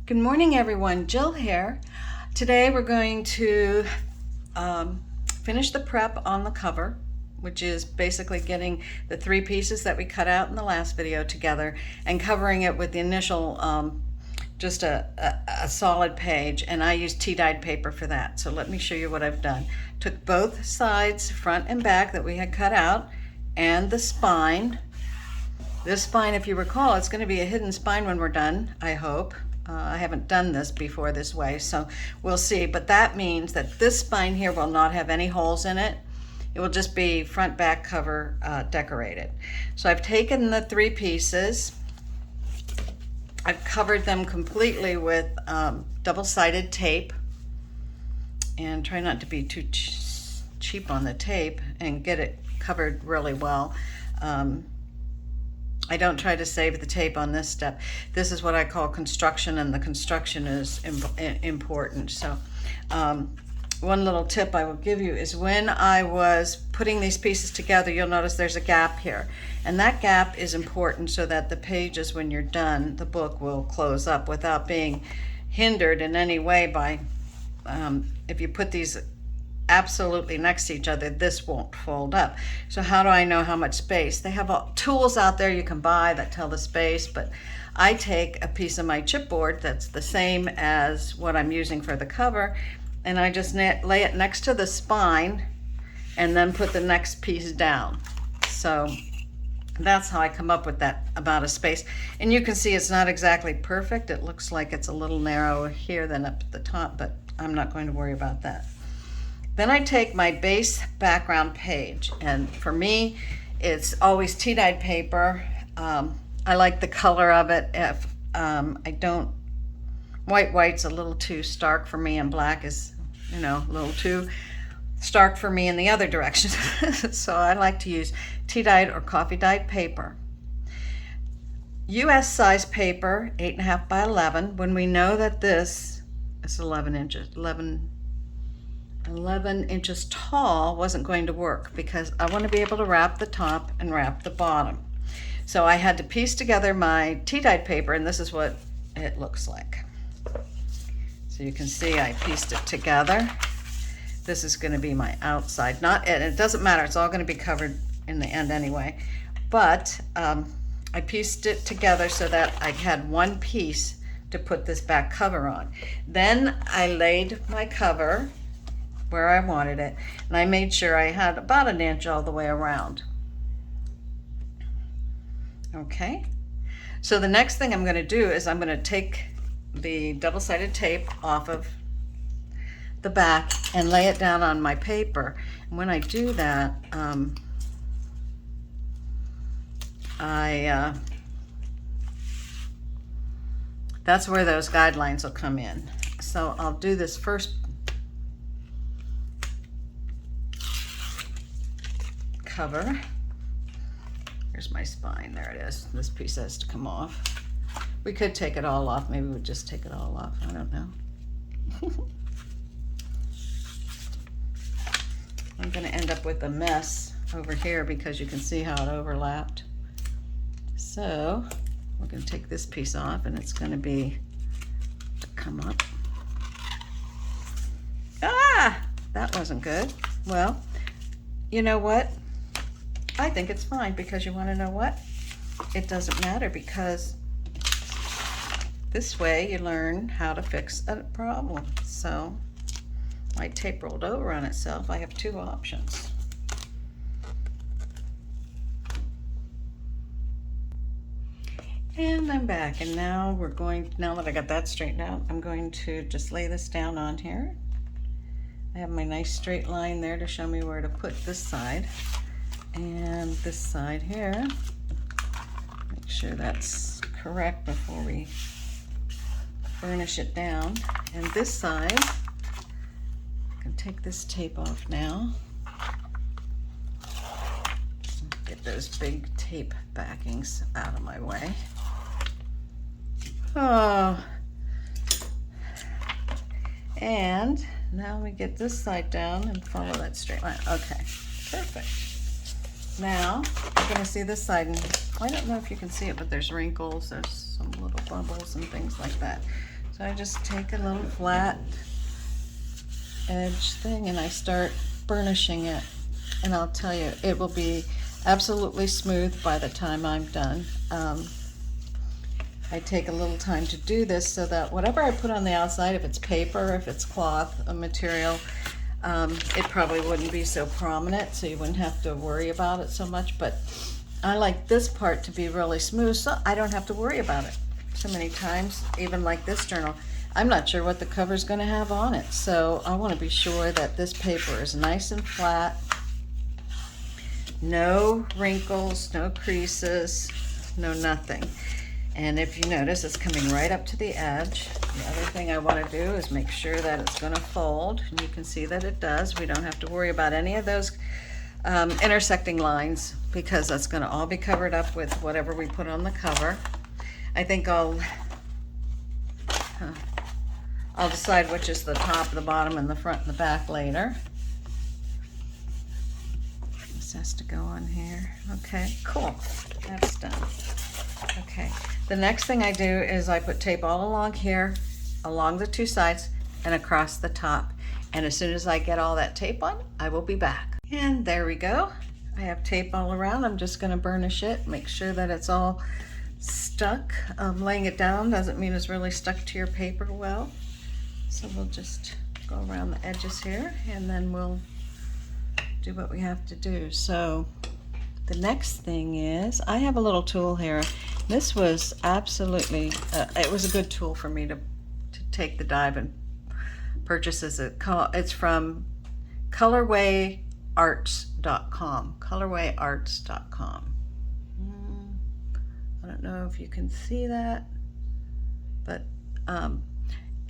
Good morning, everyone. Jill here. Today we're going to finish the prep on the cover, which is basically getting the three pieces that we cut out in the last video together and covering it with the initial just a solid page, and I use tea-dyed paper for that. So let me show you what I've done. Took both sides, front and back, that we had cut out, and the spine. This spine, if you recall, it's going to be a hidden spine when we're done, I hope. I haven't done this before this way, so we'll see. But that means that this spine here will not have any holes in it. It will just be front, back, cover decorated. So I've taken the three pieces. I've covered them completely with double-sided tape. And try not to be too cheap on the tape and get it covered really well. I don't try to save the tape on this step. This is what I call construction, and the construction is important. So one little tip I will give you is when I was putting these pieces together, you'll notice there's a gap here. And that gap is important so that the pages, when you're done, the book will close up without being hindered in any way by, if you put these absolutely next to each other, this won't fold up. So how do I know how much space? They have tools out there you can buy that tell the space, but I take a piece of my chipboard that's the same as what I'm using for the cover, and I just lay it next to the spine and then put the next piece down. So that's how I come up with that amount of space. And you can see it's not exactly perfect. It looks like it's a little narrower here than up at the top, but I'm not going to worry about that. Then I take my base background page, and for me, it's always tea-dyed paper. I like the color of it. If I don't, white's a little too stark for me, and black is, a little too stark for me in the other direction. So I like to use tea-dyed or coffee-dyed paper. US size paper, 8.5 by 11. When we know that this is 11 inches tall, wasn't going to work because I want to be able to wrap the top and wrap the bottom. So I had to piece together my tea-dyed paper, and this is what it looks like. So you can see I pieced it together. This is going to be my outside. It doesn't matter, it's all going to be covered in the end anyway. But I pieced it together so that I had one piece to put this back cover on. Then I laid my cover where I wanted it, and I made sure I had about an inch all the way around. Okay, so the next thing I'm going to do is I'm going to take the double-sided tape off of the back and lay it down on my paper. And when I do that, that's where those guidelines will come in. So I'll do this first cover. Here's my spine. There it is. This piece has to come off. We could take it all off. Maybe we'd just take it all off. I don't know. I'm going to end up with a mess over here because you can see how it overlapped. So we're going to take this piece off, and it's going to be to come up. Ah, that wasn't good. Well, you know what? I think it's fine, because you want to know what? It doesn't matter, because this way you learn how to fix a problem. So my tape rolled over on itself. I have two options. And I'm back, and now now that I got that straightened out, I'm going to just lay this down on here. I have my nice straight line there to show me where to put this side. And this side here, make sure that's correct before we burnish it down. And this side, I can take this tape off now. Get those big tape backings out of my way. Oh, and now we get this side down and follow that straight line. Okay, perfect. Now, you're going to see this side, and I don't know if you can see it, but there's wrinkles, there's some little bubbles and things like that. So I just take a little flat edge thing and I start burnishing it. And I'll tell you, it will be absolutely smooth by the time I'm done. I take a little time to do this so that whatever I put on the outside, if it's paper, if it's cloth, a material, it probably wouldn't be so prominent, so you wouldn't have to worry about it so much. But I like this part to be really smooth, so I don't have to worry about it so many times. Even like this journal, I'm not sure what the cover's going to have on it, so I want to be sure that this paper is nice and flat, no wrinkles, no creases, no nothing. And if you notice, it's coming right up to the edge. The other thing I want to do is make sure that it's going to fold, and you can see that it does. We don't have to worry about any of those intersecting lines because that's going to all be covered up with whatever we put on the cover. I think I'll decide which is the top, the bottom, and the front and the back later. This has to go on here. Okay, cool. That's done. Okay, the next thing I do is I put tape all along here, along the two sides, and across the top. And as soon as I get all that tape on, I will be back. And there we go. I have tape all around. I'm just going to burnish it, make sure that it's all stuck. Laying it down doesn't mean it's really stuck to your paper well. So we'll just go around the edges here, and then we'll do what we have to do. So the next thing is, I have a little tool here. This was absolutely, it was a good tool for me to take the dive and purchase. It's from colorwayarts.com. Colorwayarts.com. I don't know if you can see that, but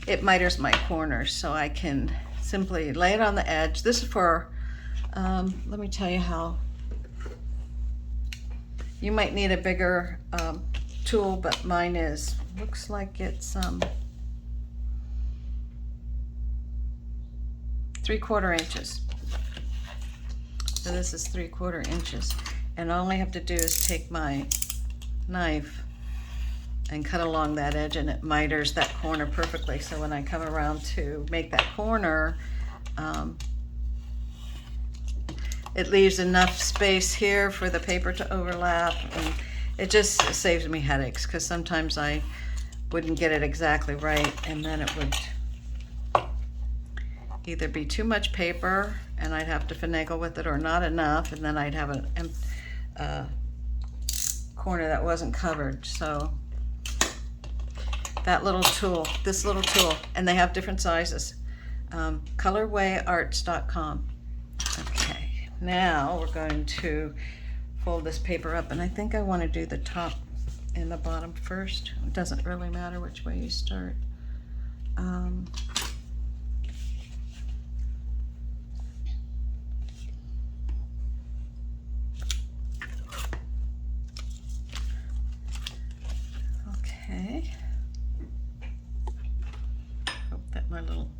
it miters my corners, so I can simply lay it on the edge. This is for, let me tell you how. You might need a bigger tool, but mine looks like it's 3/4 inches. So this is 3/4 inches. And all I have to do is take my knife and cut along that edge, and it miters that corner perfectly. So when I come around to make that corner, it leaves enough space here for the paper to overlap, and it just saves me headaches because sometimes I wouldn't get it exactly right, and then it would either be too much paper and I'd have to finagle with it, or not enough, and then I'd have a corner that wasn't covered. So that little tool, this little tool, and they have different sizes. Colorwayarts.com. Okay. Now we're going to fold this paper up, and I think I want to do the top and the bottom first. It doesn't really matter which way you start. Okay. Hope that my little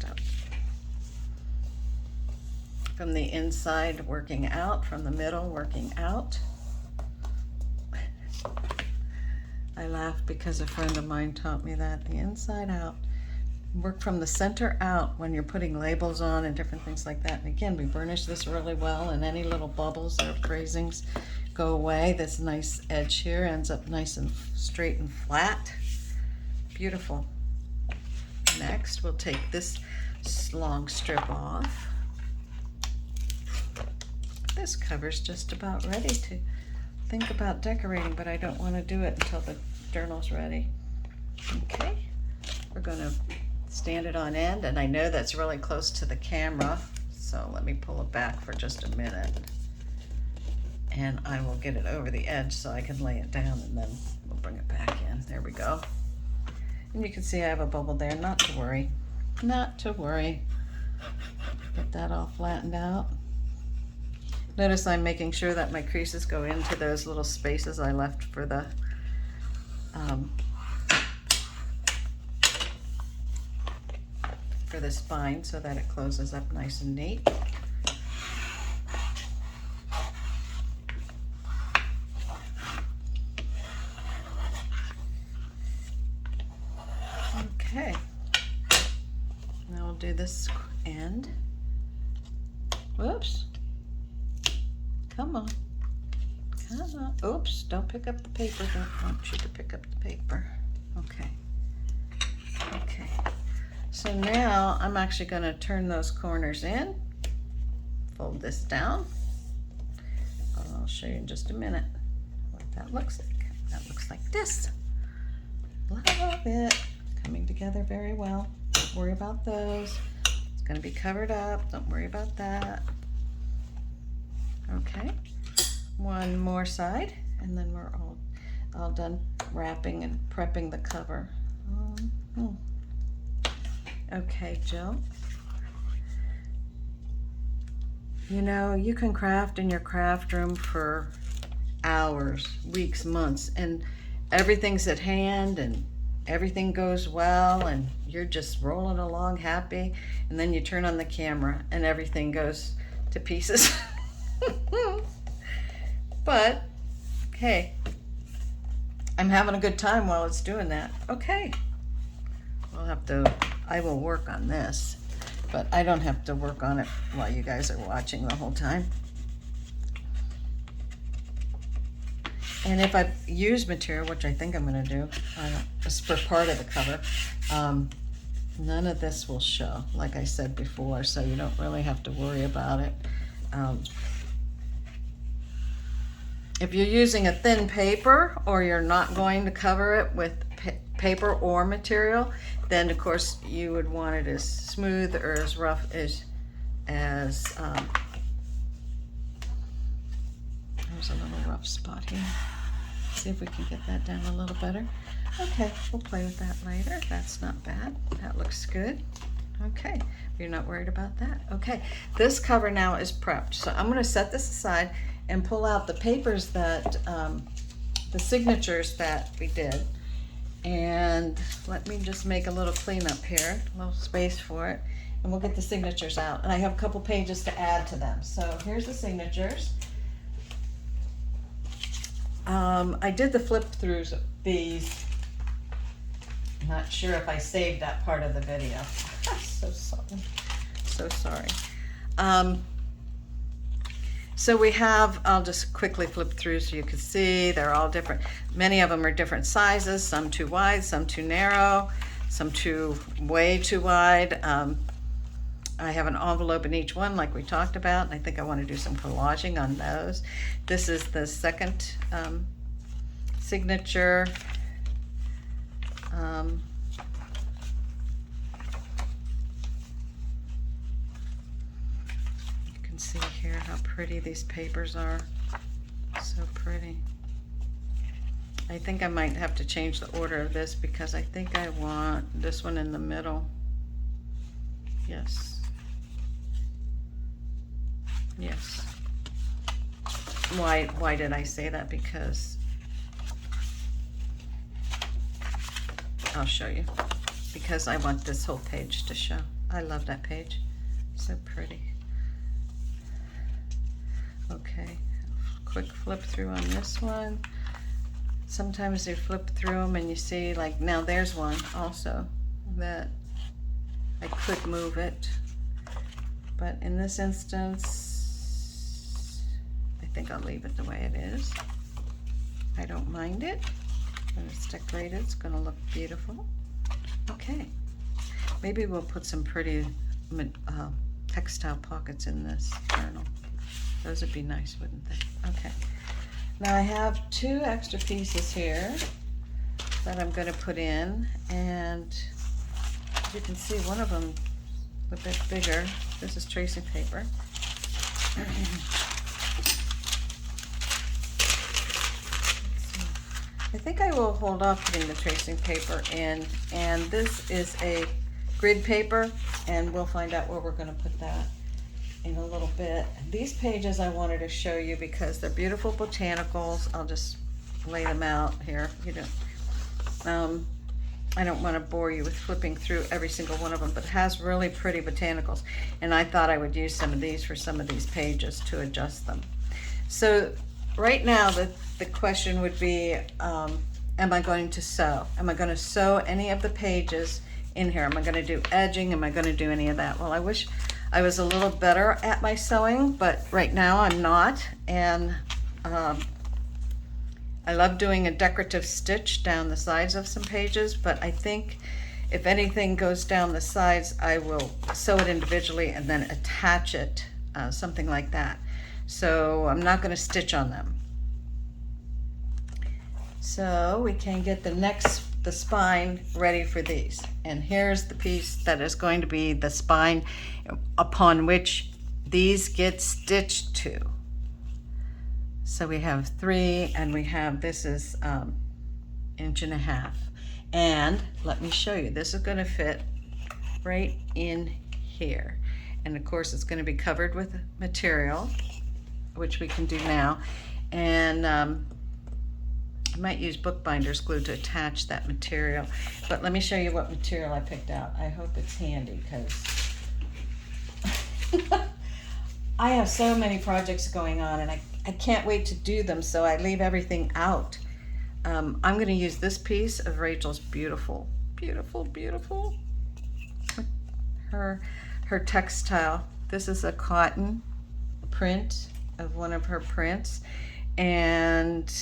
up. From the inside working out, from the middle working out. I laugh because a friend of mine taught me that, the inside out. Work from the center out when you're putting labels on and different things like that. And again, we burnish this really well, and any little bubbles or grazings go away. This nice edge here ends up nice and straight and flat. Beautiful. Next, we'll take this long strip off. This cover's just about ready to think about decorating, but I don't want to do it until the journal's ready. Okay, we're going to stand it on end, and I know that's really close to the camera, so let me pull it back for just a minute, and I will get it over the edge so I can lay it down, and then we'll bring it back in. There we go. And you can see I have a bubble there. Not to worry. Not to worry. Get that all flattened out. Notice I'm making sure that my creases go into those little spaces I left for the over the spine so that it closes up nice and neat. Okay, now we'll do this end. Whoops. Come on. Come on. Oops, don't pick up the paper. Don't want you to pick up the paper. Okay. Okay. So now I'm actually going to turn those corners in. Fold this down. I'll show you in just a minute what that looks like. That looks like this. Love it. Coming together very well. Don't worry about those. It's going to be covered up. Don't worry about that. Okay. One more side, and then we're all done wrapping and prepping the cover. Okay, Jill. You know, you can craft in your craft room for hours, weeks, months, and everything's at hand and everything goes well and you're just rolling along happy, and then you turn on the camera and everything goes to pieces. But hey, I'm having a good time while it's doing that. Okay, I will work on this, but I don't have to work on it while you guys are watching the whole time. And if I use material, which I think I'm going to do, just for part of the cover, none of this will show, like I said before, so you don't really have to worry about it. If you're using a thin paper, or you're not going to cover it with paper or material, then of course you would want it as smooth or as rough as there's a little rough spot here. See if we can get that down a little better. Okay, we'll play with that later. That's not bad. That looks good. Okay, you're not worried about that. Okay, this cover now is prepped. So I'm going to set this aside and pull out the papers that, the signatures that we did. And let me just make a little cleanup here, a little space for it, and we'll get the signatures out. And I have a couple pages to add to them. So here's the signatures. I did the flip throughs of these. I'm not sure if I saved that part of the video. So sorry. So sorry. So we have, I'll just quickly flip through so you can see they're all different. Many of them are different sizes, some too wide, some too narrow, some way too wide. I have an envelope in each one like we talked about, and I think I want to do some collaging on those. This is the second signature. See here how pretty these papers are. So pretty. I think I might have to change the order of this because I think I want this one in the middle. Yes. Yes. Why did I say that? Because I'll show you. Because I want this whole page to show. I love that page. So pretty. Okay, quick flip through on this one. Sometimes you flip through them and you see, like, now there's one also that I could move it, but in this instance I think I'll leave it the way it is. I don't mind it. When it's decorated, it's going to look beautiful. Okay, maybe we'll put some pretty textile pockets in this journal. Those would be nice, wouldn't they? Okay. Now I have two extra pieces here that I'm going to put in, and as you can see, one of them a bit bigger. This is tracing paper. I think I will hold off putting the tracing paper in, and this is a grid paper, and we'll find out where we're going to put that in a little bit. These pages I wanted to show you because they're beautiful botanicals. I'll just lay them out here. You know, I don't want to bore you with flipping through every single one of them, but it has really pretty botanicals. And I thought I would use some of these for some of these pages to adjust them. So right now the question would be, am I going to sew? Am I going to sew any of the pages in here? Am I going to do edging? Am I going to do any of that? Well, I wish I was a little better at my sewing, but right now I'm not. And I love doing a decorative stitch down the sides of some pages, but I think if anything goes down the sides, I will sew it individually and then attach it, something like that. So I'm not going to stitch on them. So we can get the spine ready for these. And here's the piece that is going to be the spine upon which these get stitched to. So we have 3, and we have, this is 1.5 inches. And let me show you, this is going to fit right in here. And of course it's going to be covered with material, which we can do now. And I might use bookbinder's glue to attach that material. But let me show you what material I picked out. I hope it's handy, because I have so many projects going on, and I can't wait to do them, so I leave everything out. I'm going to use this piece of Rachel's beautiful, beautiful, beautiful, her textile. This is a cotton print of one of her prints, and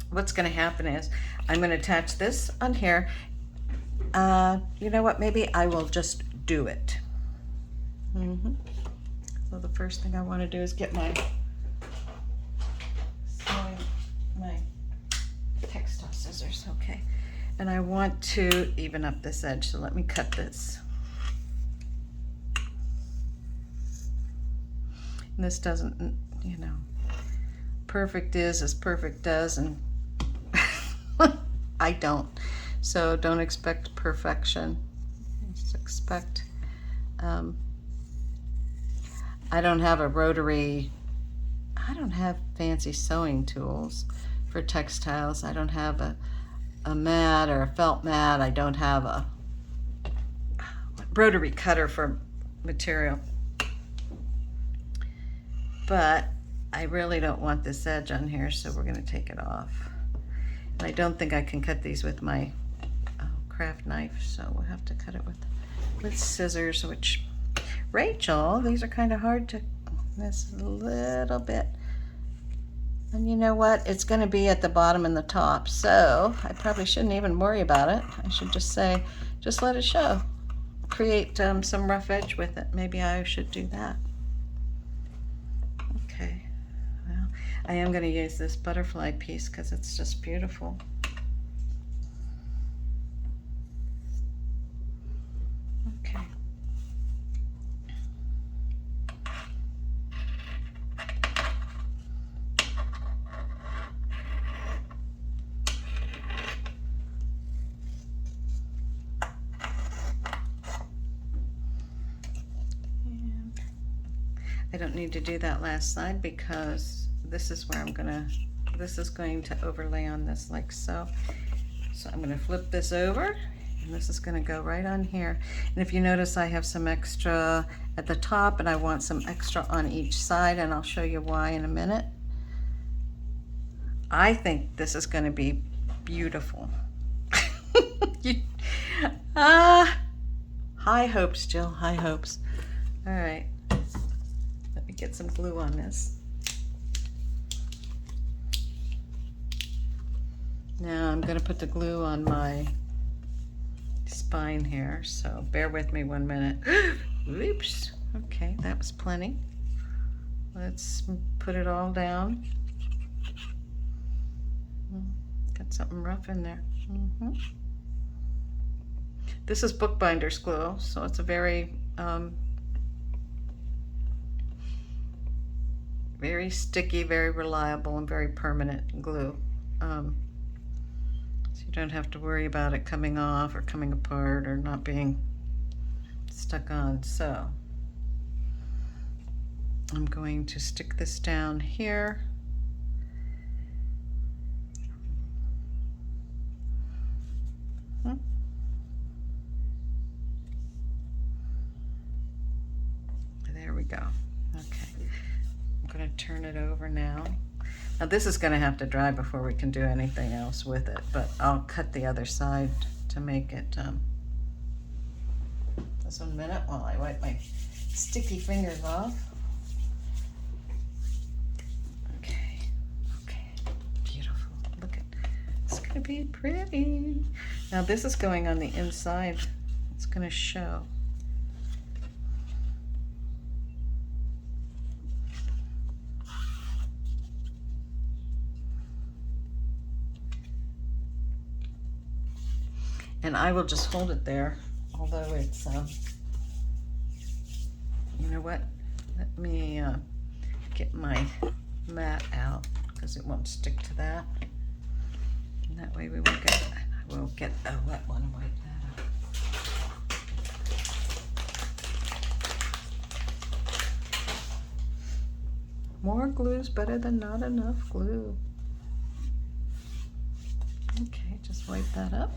what's going to happen is I'm going to attach this on here. You know what, maybe I will just do it. So the first thing I want to do is get my textile scissors, okay? And I want to even up this edge, so let me cut this. And this doesn't, you know, perfect is as perfect does, and I don't. So don't expect perfection. Just expect, I don't have a rotary, I don't have fancy sewing tools for textiles. I don't have a mat or a felt mat. I don't have a rotary cutter for material. But I really don't want this edge on here, so we're going to take it off. And I don't think I can cut these with my craft knife, so we'll have to cut it with scissors, which, Rachel, these are kind of hard to, this little bit. And you know what? It's going to be at the bottom and the top, so I probably shouldn't even worry about it. I should just say, just let it show. Create some rough edge with it. Maybe I should do that. Okay. Well, I am going to use this butterfly piece because it's just beautiful. Okay. I don't need to do that last side because this is where this is going to overlay on this like so. So I'm going to flip this over, and this is going to go right on here. And if you notice, I have some extra at the top, and I want some extra on each side, and I'll show you why in a minute. I think this is going to be beautiful. High hopes, Jill, high hopes. All right. Get some glue on this. Now I'm going to put the glue on my spine here, so bear with me 1 minute. Oops. Okay, that was plenty. Let's put it all down. Got something rough in there. This is bookbinder's glue, so it's a very very sticky, very reliable, and very permanent glue. So you don't have to worry about it coming off or coming apart or not being stuck on. So I'm going to stick this down here. There we go. Okay, I'm going to turn it over now. Now this is going to have to dry before we can do anything else with it, but I'll cut the other side to make it, just 1 minute while I wipe my sticky fingers off. Okay, beautiful. Look at, it's going to be pretty. Now this is going on the inside. It's going to show. And I will just hold it there, although it's, you know what? Let me get my mat out because it won't stick to that. And that way we won't get, I will get a wet one and wipe that out. More glue's better than not enough glue. Okay, just wipe that up.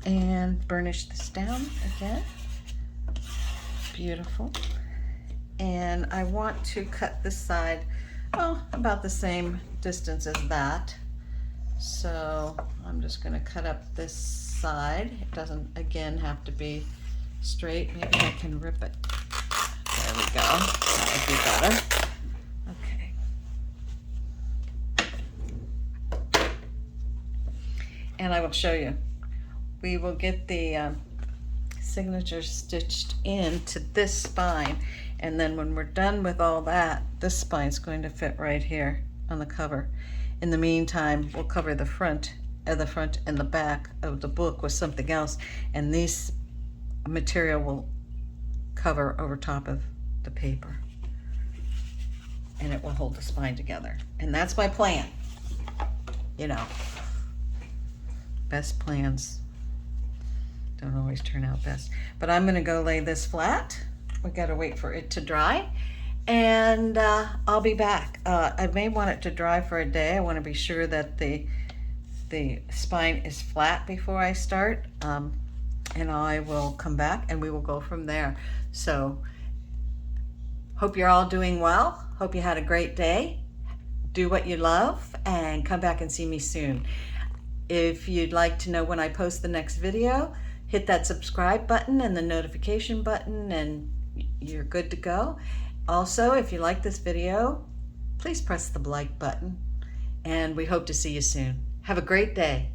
And burnish this down again. Beautiful. And I want to cut this side, about the same distance as that. So I'm just going to cut up this side. It doesn't, again, have to be straight. Maybe I can rip it. There we go. That would be better. Okay. And I will show you. We will get the signature stitched into this spine, and then when we're done with all that, this spine's going to fit right here on the cover. In the meantime, we'll cover the front and the back of the book with something else, and this material will cover over top of the paper, and it will hold the spine together. And that's my plan. You know, best plans don't always turn out best. But I'm gonna go lay this flat. We gotta wait for it to dry, and I'll be back. I may want it to dry for a day. I wanna be sure that the spine is flat before I start, and I will come back and we will go from there. So, hope you're all doing well. Hope you had a great day. Do what you love and come back and see me soon. If you'd like to know when I post the next video, hit that subscribe button and the notification button and you're good to go. Also, if you like this video, please press the like button, and we hope to see you soon. Have a great day.